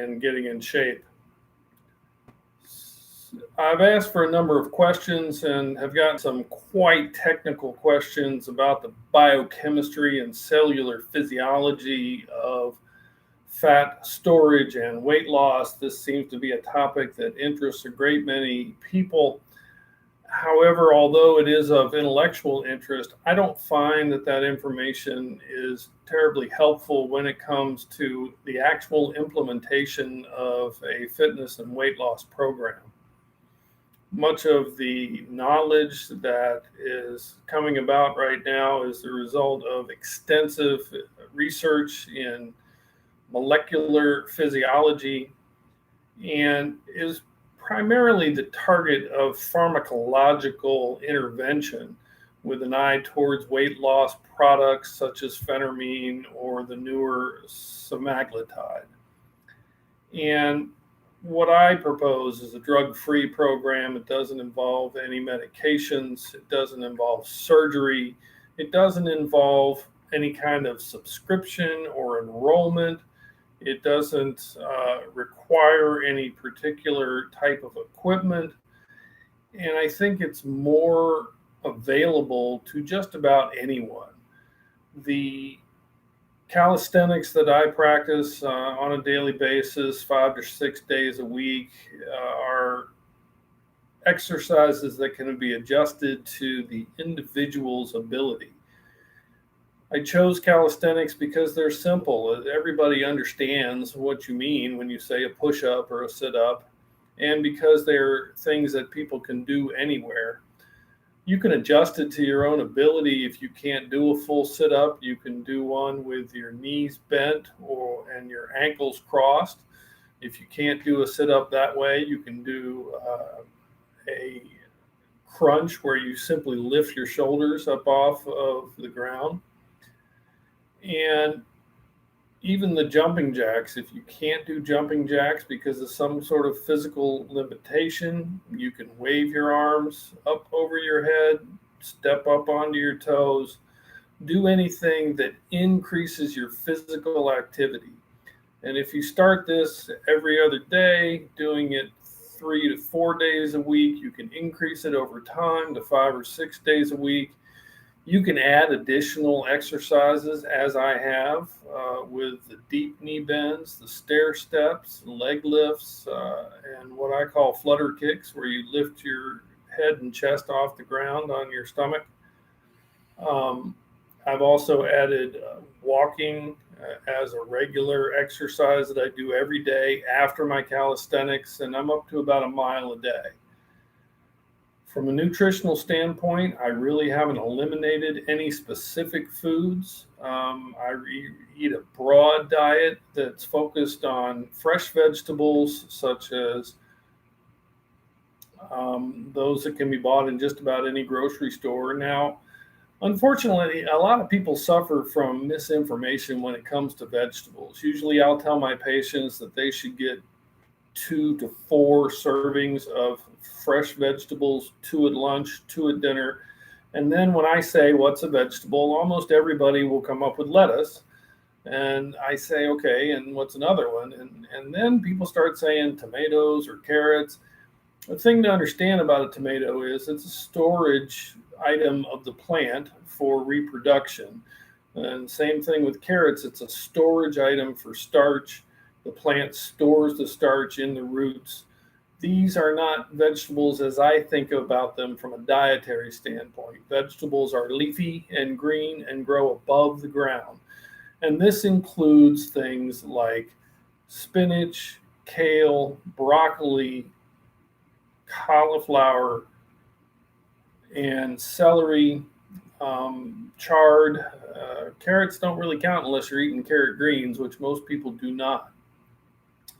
and getting in shape. I've asked for a number of questions and have gotten some quite technical questions about the biochemistry and cellular physiology of fat storage and weight loss. This seems to be a topic that interests a great many people. However, although it is of intellectual interest, I don't find that information is terribly helpful when it comes to the actual implementation of a fitness and weight loss program. Much of the knowledge that is coming about right now is the result of extensive research in molecular physiology and is primarily the target of pharmacological intervention with an eye towards weight loss products such as phentermine or the newer semaglutide. And what I propose is a drug-free program. It doesn't involve any medications. It doesn't involve surgery. It doesn't involve any kind of subscription or enrollment. It doesn't require any particular type of equipment. And I think it's more available to just about anyone. The calisthenics that I practice on a daily basis, 5 to 6 days a week, are exercises that can be adjusted to the individual's ability. I chose calisthenics because they're simple. Everybody understands what you mean when you say a push-up or a sit-up, and because they're things that people can do anywhere. You can adjust it to your own ability. If you can't do a full sit-up, you can do one with your knees bent and your ankles crossed. If you can't do a sit-up that way, you can do a crunch where you simply lift your shoulders up off of the ground. And even the jumping jacks, if you can't do jumping jacks because of some sort of physical limitation, you can wave your arms up over your head, step up onto your toes, do anything that increases your physical activity. And if you start this every other day, doing it 3 to 4 days a week, you can increase it over time to 5 or 6 days a week. You can add additional exercises, as I have, with the deep knee bends, the stair steps, leg lifts, and what I call flutter kicks, where you lift your head and chest off the ground on your stomach. I've also added walking as a regular exercise that I do every day after my calisthenics, and I'm up to about a mile a day. From a nutritional standpoint, I really haven't eliminated any specific foods. I eat a broad diet that's focused on fresh vegetables, such as those that can be bought in just about any grocery store. Now, unfortunately, a lot of people suffer from misinformation when it comes to vegetables. Usually I'll tell my patients that they should get 2 to 4 servings of fresh vegetables, 2 at lunch, 2 at dinner. And then when I say, what's a vegetable, almost everybody will come up with lettuce. And I say, okay, and what's another one? And then people start saying tomatoes or carrots. The thing to understand about a tomato is it's a storage item of the plant for reproduction. And same thing with carrots, it's a storage item for starch. The plant stores the starch in the roots. These are not vegetables as I think about them from a dietary standpoint. Vegetables are leafy and green and grow above the ground. And this includes things like spinach, kale, broccoli, cauliflower, and celery, chard. Carrots don't really count unless you're eating carrot greens, which most people do not.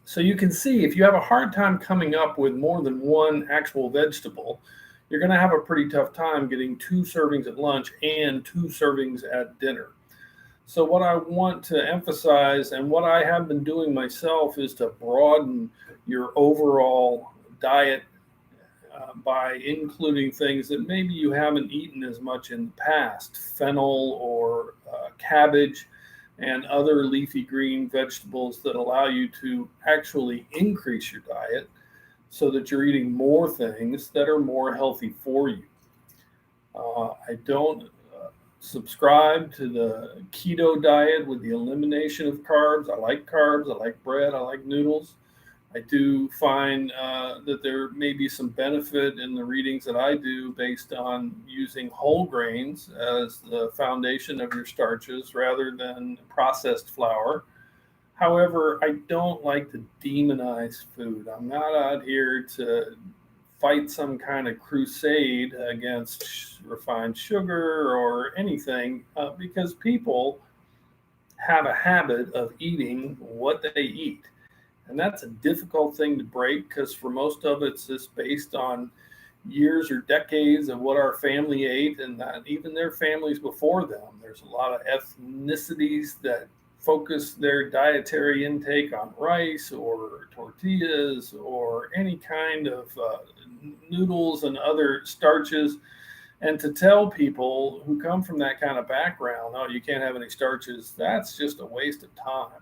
So you can see if you have a hard time coming up with more than one actual vegetable, you're going to have a pretty tough time getting 2 servings at lunch and 2 servings at dinner. So what I want to emphasize and what I have been doing myself is to broaden your overall diet by including things that maybe you haven't eaten as much in the past, fennel or cabbage, and other leafy green vegetables that allow you to actually increase your diet so that you're eating more things that are more healthy for you. I don't subscribe to the keto diet with the elimination of carbs. I like carbs, I like bread, I like noodles. I do find that there may be some benefit in the readings that I do based on using whole grains as the foundation of your starches rather than processed flour. However, I don't like to demonize food. I'm not out here to fight some kind of crusade against refined sugar or anything because people have a habit of eating what they eat. And that's a difficult thing to break because for most of it's just based on years or decades of what our family ate and that even their families before them. There's a lot of ethnicities that focus their dietary intake on rice or tortillas or any kind of noodles and other starches. And to tell people who come from that kind of background, oh, you can't have any starches, that's just a waste of time.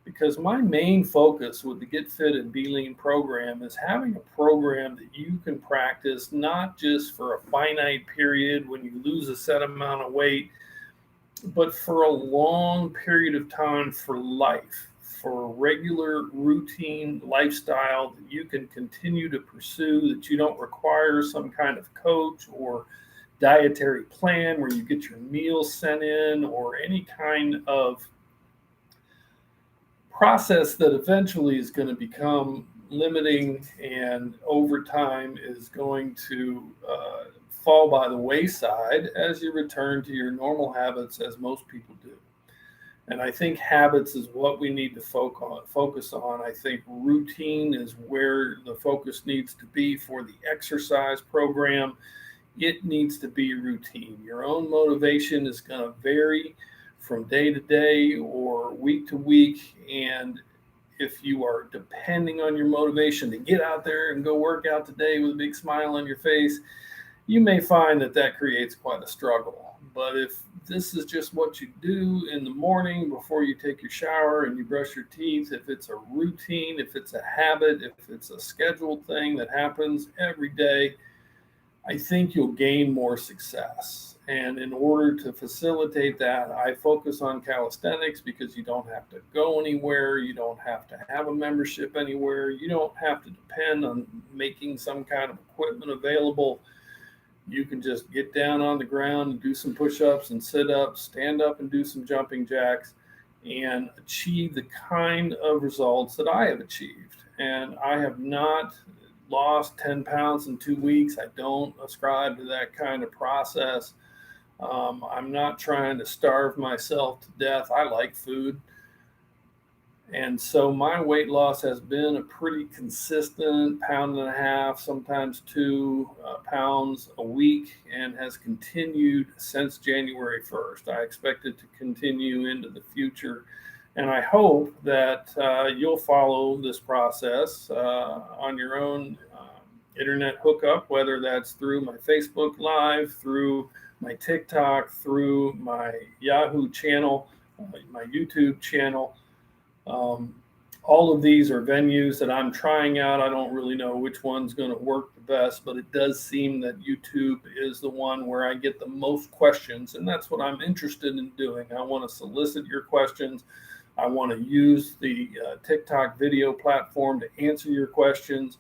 Because my main focus with the Get Fit and Be Lean program is having a program that you can practice not just for a finite period when you lose a set amount of weight, but for a long period of time for life, for a regular routine lifestyle that you can continue to pursue, that you don't require some kind of coach or dietary plan where you get your meals sent in or any kind of process that eventually is going to become limiting and over time is going to fall by the wayside as you return to your normal habits, as most people do. And I think habits is what we need to focus on. I think routine is where the focus needs to be for the exercise program. It needs to be routine. Your own motivation is going to vary from day to day or week to week. And if you are depending on your motivation to get out there and go work out today with a big smile on your face, you may find that that creates quite a struggle. But if this is just what you do in the morning before you take your shower and you brush your teeth, if it's a routine, if it's a habit, if it's a scheduled thing that happens every day, I think you'll gain more success. And in order to facilitate that, I focus on calisthenics because you don't have to go anywhere. You don't have to have a membership anywhere. You don't have to depend on making some kind of equipment available. You can just get down on the ground and do some push-ups and sit-ups, stand up and do some jumping jacks, and achieve the kind of results that I have achieved. And I have not lost 10 pounds in 2 weeks. I don't ascribe to that kind of process. I'm not trying to starve myself to death. I like food. And so my weight loss has been a pretty consistent pound and a half, sometimes 2 pounds a week, and has continued since January 1st. I expect it to continue into the future. And I hope that you'll follow this process on your own internet hookup, whether that's through my Facebook Live, through my TikTok, through my Yahoo channel, my YouTube channel. All of these are venues that I'm trying out. I don't really know which one's going to work the best, but it does seem that YouTube is the one where I get the most questions, and that's what I'm interested in doing. I want to solicit your questions. I want to use the TikTok video platform to answer your questions,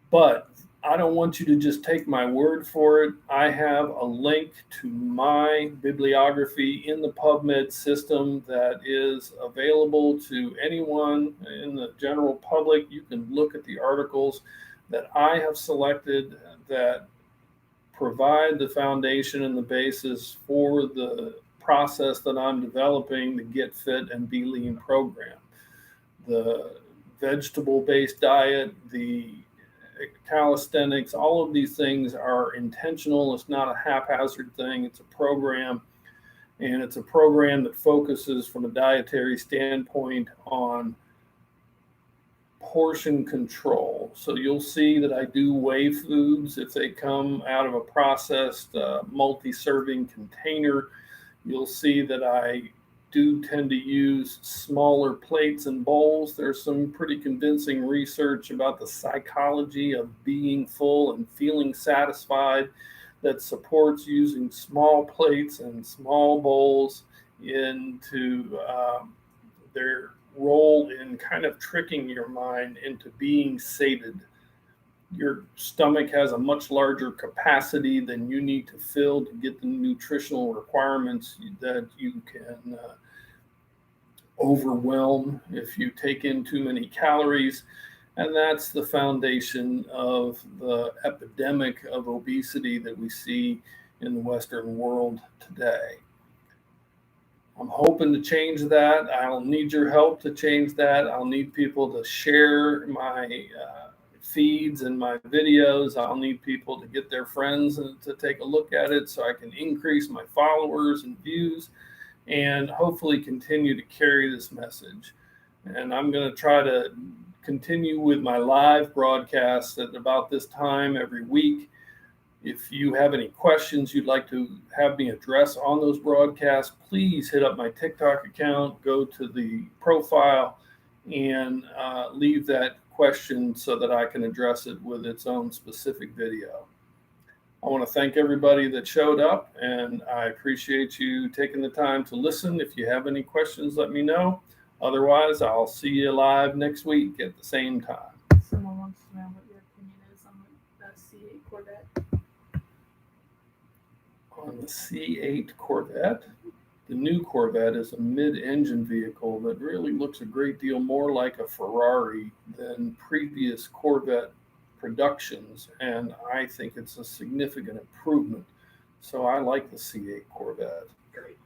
but I don't want you to just take my word for it. I have a link to my bibliography in the PubMed system that is available to anyone in the general public. You can look at the articles that I have selected that provide the foundation and the basis for the process that I'm developing the Get Fit and Be Lean program. The vegetable-based diet, the calisthenics, all of these things are intentional. It's not a haphazard thing. It's a program, and it's a program that focuses from a dietary standpoint on portion control. So you'll see that I do weigh foods if they come out of a processed multi-serving container. You'll see that I do tend to use smaller plates and bowls. There's some pretty convincing research about the psychology of being full and feeling satisfied that supports using small plates and small bowls into their role in kind of tricking your mind into being sated. Your stomach has a much larger capacity than you need to fill to get the nutritional requirements that you can overwhelm if you take in too many calories. And that's the foundation of the epidemic of obesity that we see in the Western world today. I'm hoping to change that. I'll need your help to change that. I'll need people to share my feeds and my videos. I'll need people to get their friends to take a look at it so I can increase my followers and views and hopefully continue to carry this message. And I'm going to try to continue with my live broadcasts at about this time every week. If you have any questions you'd like to have me address on those broadcasts, please hit up my TikTok account, go to the profile, and leave that question so that I can address it with its own specific video. I want to thank everybody that showed up, and I appreciate you taking the time to listen. If you have any questions, let me know. Otherwise, I'll see you live next week at the same time. Someone wants to know what your opinion is on the C8 Corvette. On the C8 Corvette, the new Corvette is a mid-engine vehicle that really looks a great deal more like a Ferrari than previous Corvette productions, and I think it's a significant improvement. So I like the C8 Corvette. Great.